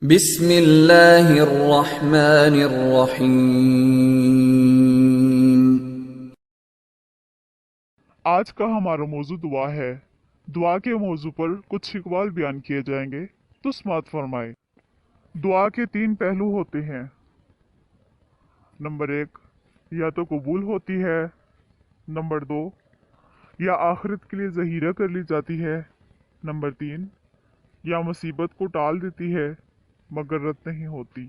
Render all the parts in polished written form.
بسم اللہ الرحمن الرحیم۔ آج کا ہمارا موضوع دعا ہے۔ دعا کے موضوع پر کچھ اقوال بیان کیے جائیں گے تو سماعت فرمائے۔ دعا کے 3 پہلو ہوتے ہیں۔ نمبر 1، یا تو قبول ہوتی ہے۔ نمبر 2، یا آخرت کے لیے ذخیرہ کر لی جاتی ہے۔ نمبر 3، یا مصیبت کو ٹال دیتی ہے مگر رد نہیں ہوتی۔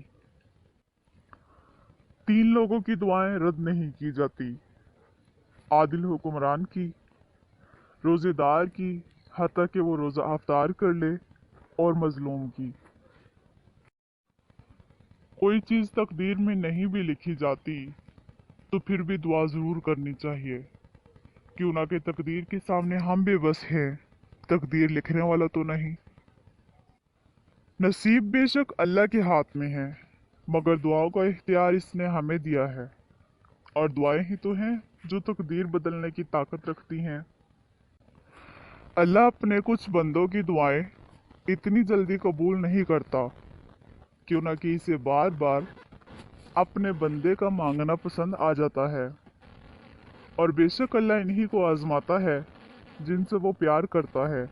3 لوگوں کی دعائیں رد نہیں کی جاتی: عادل حکمران کی، روزے دار کی حتیٰ کہ وہ روزہ افطار کر لے، اور مظلوم کی۔ کوئی چیز تقدیر میں نہیں بھی لکھی جاتی تو پھر بھی دعا ضرور کرنی چاہیے، کیوں نہ کہ تقدیر کے سامنے ہم بے بس ہیں، تقدیر لکھنے والا تو نہیں۔ نصیب بے شک اللہ کے ہاتھ میں ہے، مگر دعاؤں کا اختیار اس نے ہمیں دیا ہے، اور دعائیں ہی تو ہیں جو تقدیر بدلنے کی طاقت رکھتی ہیں۔ اللہ اپنے کچھ بندوں کی دعائیں اتنی جلدی قبول نہیں کرتا، کیوں نہ کہ اسے بار بار اپنے بندے کا مانگنا پسند آ جاتا ہے، اور بے شک اللہ انہی کو آزماتا ہے جن سے وہ پیار کرتا ہے۔